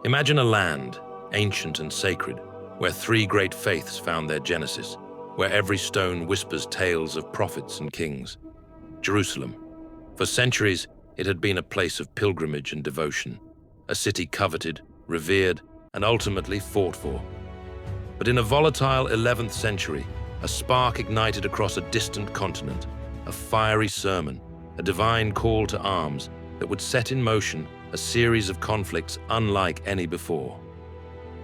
Imagine a land, ancient and sacred, where three great faiths found their genesis, where every stone whispers tales of prophets and kings. Jerusalem. For centuries, it had been a place of pilgrimage and devotion, a city coveted, revered, and ultimately fought for. But in a volatile 11th century, a spark ignited across a distant continent, a fiery sermon, a divine call to arms that would set in motion a series of conflicts unlike any before.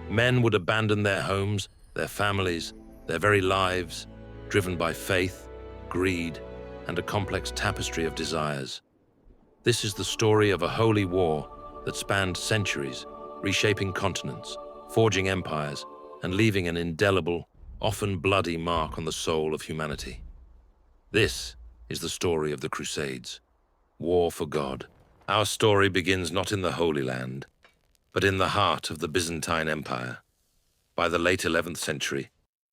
Men would abandon their homes, their families, their very lives, driven by faith, greed, and a complex tapestry of desires. This is the story of a holy war that spanned centuries, reshaping continents, forging empires, and leaving an indelible, often bloody mark on the soul of humanity. This is the story of the Crusades, war for God. Our story begins not in the Holy Land, but in the heart of the Byzantine Empire. By the late 11th century,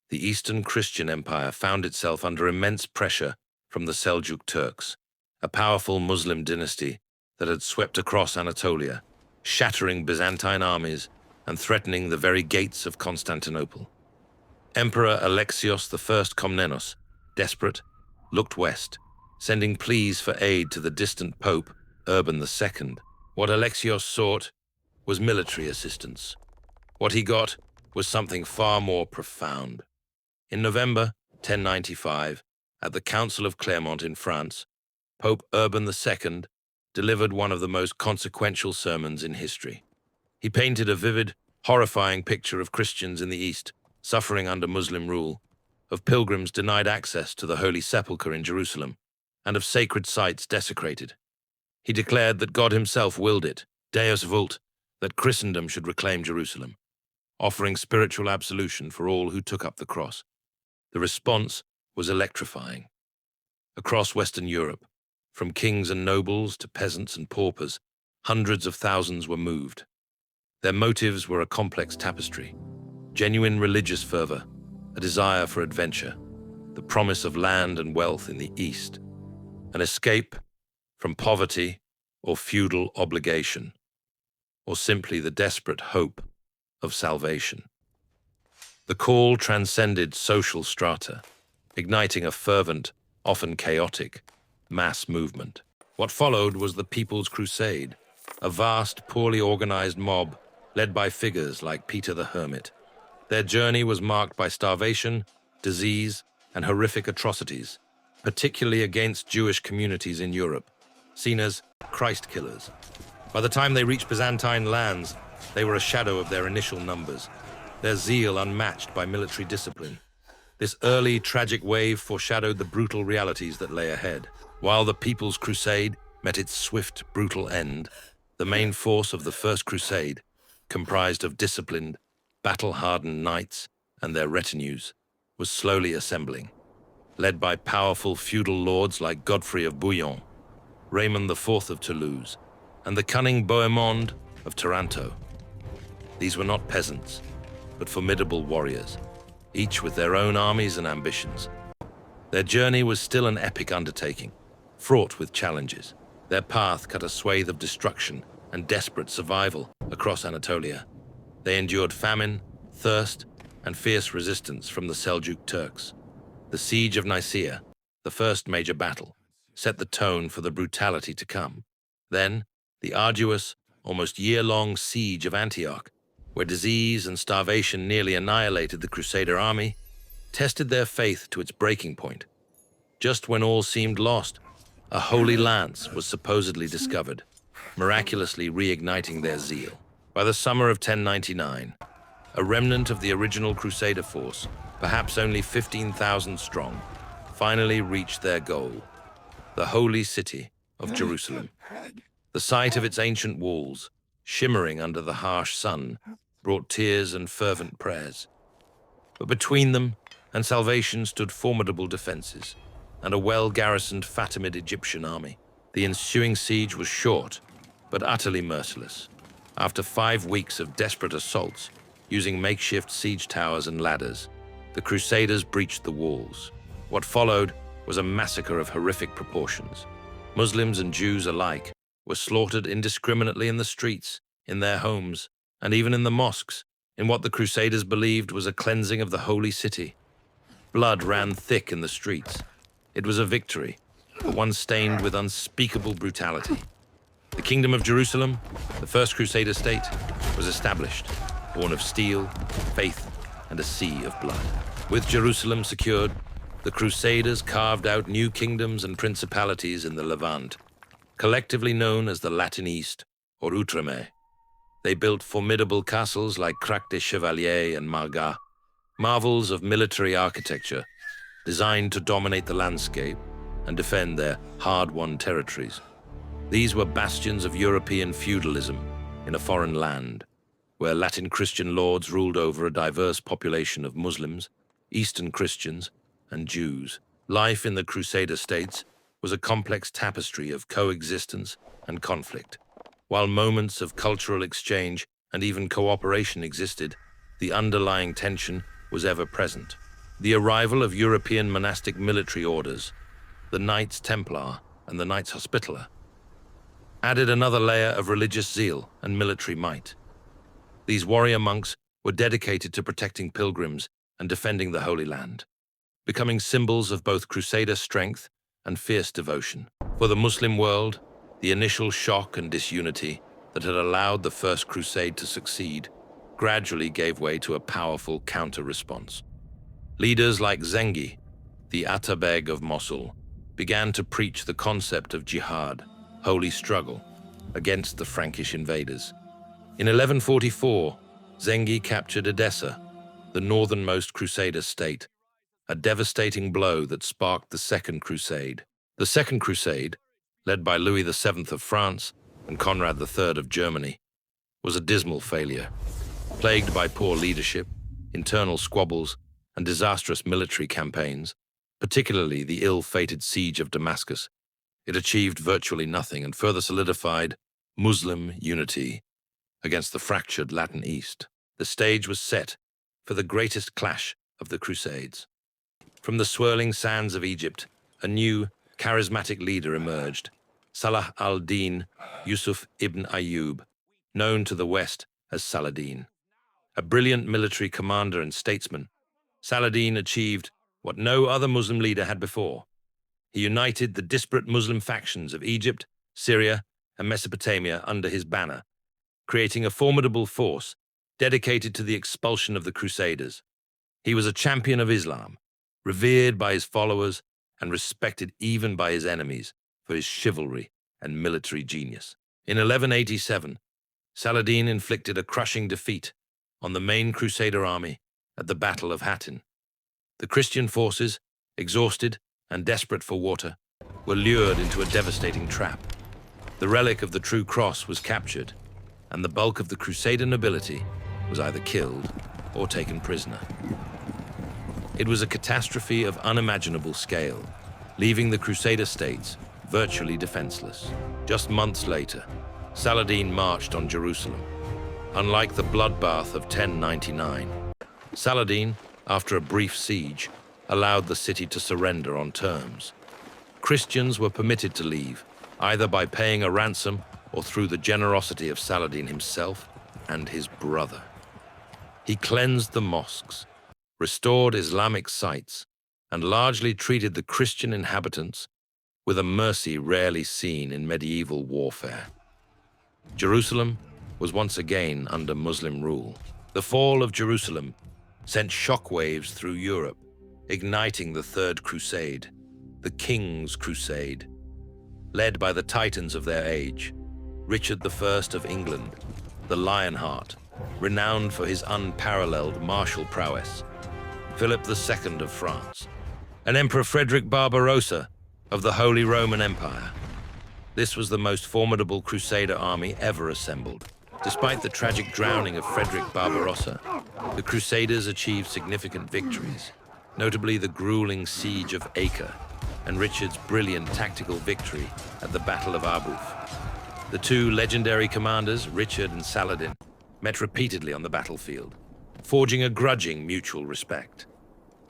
the Eastern Christian Empire found itself under immense pressure from the Seljuk Turks, a powerful Muslim dynasty that had swept across Anatolia, shattering Byzantine armies and threatening the very gates of Constantinople. Emperor Alexios I Komnenos, desperate, looked west, sending pleas for aid to the distant Pope Urban II. What Alexios sought was military assistance. What he got was something far more profound. In November 1095, at the Council of Clermont in France, Pope Urban II delivered one of the most consequential sermons in history. He painted a vivid, horrifying picture of Christians in the East suffering under Muslim rule, of pilgrims denied access to the Holy Sepulchre in Jerusalem, and of sacred sites desecrated. He declared that God himself willed it, Deus vult, that Christendom should reclaim Jerusalem, offering spiritual absolution for all who took up the cross. The response was electrifying. Across Western Europe, from kings and nobles to peasants and paupers, hundreds of thousands were moved. Their motives were a complex tapestry: genuine religious fervor, a desire for adventure, the promise of land and wealth in the East, an escape from poverty or feudal obligation, or simply the desperate hope of salvation. The call transcended social strata, igniting a fervent, often chaotic, mass movement. What followed was the People's Crusade, a vast, poorly organized mob led by figures like Peter the Hermit. Their journey was marked by starvation, disease, and horrific atrocities, particularly against Jewish communities in Europe, seen as Christ killers. By the time they reached Byzantine lands, they were a shadow of their initial numbers, their zeal unmatched by military discipline. This early, tragic wave foreshadowed the brutal realities that lay ahead. While the People's Crusade met its swift, brutal end, the main force of the First Crusade, comprised of disciplined, battle-hardened knights and their retinues, was slowly assembling, led by powerful feudal lords like Godfrey of Bouillon, Raymond IV of Toulouse, and the cunning Bohemond of Taranto. These were not peasants, but formidable warriors, each with their own armies and ambitions. Their journey was still an epic undertaking, fraught with challenges. Their path cut a swathe of destruction and desperate survival across Anatolia. They endured famine, thirst, and fierce resistance from the Seljuk Turks. The Siege of Nicaea, the first major battle, set the tone for the brutality to come. Then, the arduous, almost year-long siege of Antioch, where disease and starvation nearly annihilated the Crusader army, tested their faith to its breaking point. Just when all seemed lost, a holy lance was supposedly discovered, miraculously reigniting their zeal. By the summer of 1099, a remnant of the original Crusader force, perhaps only 15,000 strong, finally reached their goal, the holy city of Jerusalem. The sight of its ancient walls, shimmering under the harsh sun, brought tears and fervent prayers. But between them and salvation stood formidable defenses and a well-garrisoned Fatimid Egyptian army. The ensuing siege was short, but utterly merciless. After 5 weeks of desperate assaults, using makeshift siege towers and ladders, the Crusaders breached the walls. What followed was a massacre of horrific proportions. Muslims and Jews alike were slaughtered indiscriminately in the streets, in their homes, and even in the mosques, in what the Crusaders believed was a cleansing of the holy city. Blood ran thick in the streets. It was a victory, but one stained with unspeakable brutality. The Kingdom of Jerusalem, the first Crusader state, was established, born of steel, faith, and a sea of blood. With Jerusalem secured, the Crusaders carved out new kingdoms and principalities in the Levant, collectively known as the Latin East, or Outremer. They built formidable castles like Crac des Chevaliers and Margat, marvels of military architecture, designed to dominate the landscape and defend their hard-won territories. These were bastions of European feudalism in a foreign land, where Latin Christian lords ruled over a diverse population of Muslims, Eastern Christians, and Jews. Life in the Crusader states was a complex tapestry of coexistence and conflict. While moments of cultural exchange and even cooperation existed, the underlying tension was ever present. The arrival of European monastic military orders, the Knights Templar and the Knights Hospitaller, added another layer of religious zeal and military might. These warrior monks were dedicated to protecting pilgrims and defending the Holy Land, becoming symbols of both Crusader strength and fierce devotion. For the Muslim world, the initial shock and disunity that had allowed the First Crusade to succeed gradually gave way to a powerful counter-response. Leaders like Zengi, the Atabeg of Mosul, began to preach the concept of jihad, holy struggle, against the Frankish invaders. In 1144, Zengi captured Edessa, the northernmost Crusader state, a devastating blow that sparked the Second Crusade. The Second Crusade, led by Louis VII of France and Conrad III of Germany, was a dismal failure. Plagued by poor leadership, internal squabbles, and disastrous military campaigns, particularly the ill-fated siege of Damascus, it achieved virtually nothing and further solidified Muslim unity against the fractured Latin East. The stage was set for the greatest clash of the Crusades. From the swirling sands of Egypt, a new, charismatic leader emerged, Salah al-Din Yusuf ibn Ayyub, known to the West as Saladin. A brilliant military commander and statesman, Saladin achieved what no other Muslim leader had before. He united the disparate Muslim factions of Egypt, Syria, and Mesopotamia under his banner, creating a formidable force dedicated to the expulsion of the Crusaders. He was a champion of Islam, revered by his followers and respected even by his enemies for his chivalry and military genius. In 1187, Saladin inflicted a crushing defeat on the main Crusader army at the Battle of Hattin. The Christian forces, exhausted and desperate for water, were lured into a devastating trap. The relic of the True Cross was captured, and the bulk of the Crusader nobility was either killed or taken prisoner. It was a catastrophe of unimaginable scale, leaving the Crusader states virtually defenseless. Just months later, Saladin marched on Jerusalem. Unlike the bloodbath of 1099, Saladin, after a brief siege, allowed the city to surrender on terms. Christians were permitted to leave, either by paying a ransom or through the generosity of Saladin himself and his brother. He cleansed the mosques, restored Islamic sites, and largely treated the Christian inhabitants with a mercy rarely seen in medieval warfare. Jerusalem was once again under Muslim rule. The fall of Jerusalem sent shockwaves through Europe, igniting the Third Crusade, the King's Crusade. Led by the titans of their age, Richard I of England, the Lionheart, renowned for his unparalleled martial prowess, Philip II of France, and Emperor Frederick Barbarossa of the Holy Roman Empire. This was the most formidable Crusader army ever assembled. Despite the tragic drowning of Frederick Barbarossa, the Crusaders achieved significant victories, notably the grueling siege of Acre and Richard's brilliant tactical victory at the Battle of Arbuf. The two legendary commanders, Richard and Saladin, met repeatedly on the battlefield, forging a grudging mutual respect.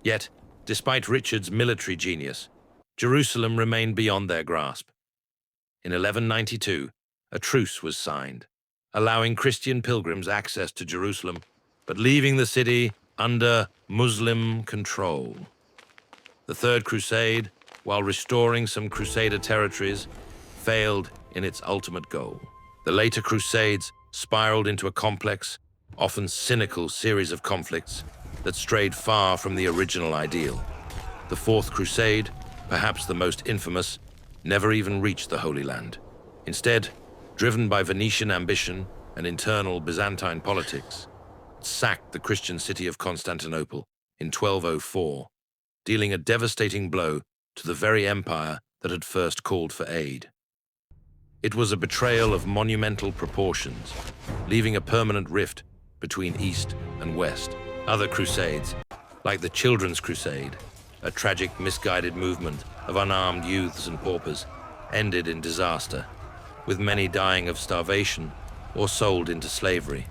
Yet, despite Richard's military genius, Jerusalem remained beyond their grasp. In 1192, a truce was signed, allowing Christian pilgrims access to Jerusalem, but leaving the city under Muslim control. The Third Crusade, while restoring some Crusader territories, failed in its ultimate goal. The later Crusades spiraled into a complex, often cynical series of conflicts that strayed far from the original ideal. The Fourth Crusade, perhaps the most infamous, never even reached the Holy Land. Instead, driven by Venetian ambition and internal Byzantine politics, it sacked the Christian city of Constantinople in 1204, dealing a devastating blow to the very empire that had first called for aid. It was a betrayal of monumental proportions, leaving a permanent rift between East and West. Other crusades, like the Children's Crusade, a tragic, misguided movement of unarmed youths and paupers, ended in disaster, with many dying of starvation or sold into slavery.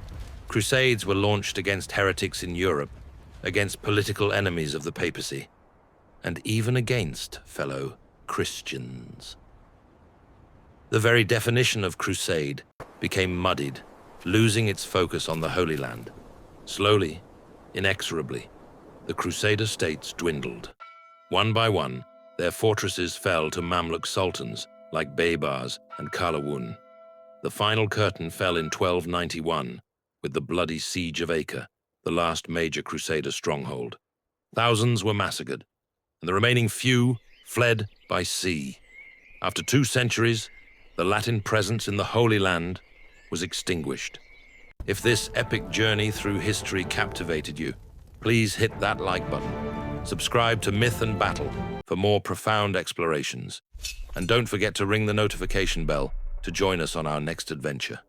Crusades were launched against heretics in Europe, against political enemies of the papacy, and even against fellow Christians. The very definition of crusade became muddied, losing its focus on the Holy Land. Slowly, inexorably, the Crusader states dwindled. One by one, their fortresses fell to Mamluk sultans like Baybars and Kalawun. The final curtain fell in 1291 with the bloody Siege of Acre, the last major Crusader stronghold. Thousands were massacred, and the remaining few fled by sea. After 2 centuries, the Latin presence in the Holy Land was extinguished. If this epic journey through history captivated you, please hit that like button. Subscribe to Myth and Battle for more profound explorations. And don't forget to ring the notification bell to join us on our next adventure.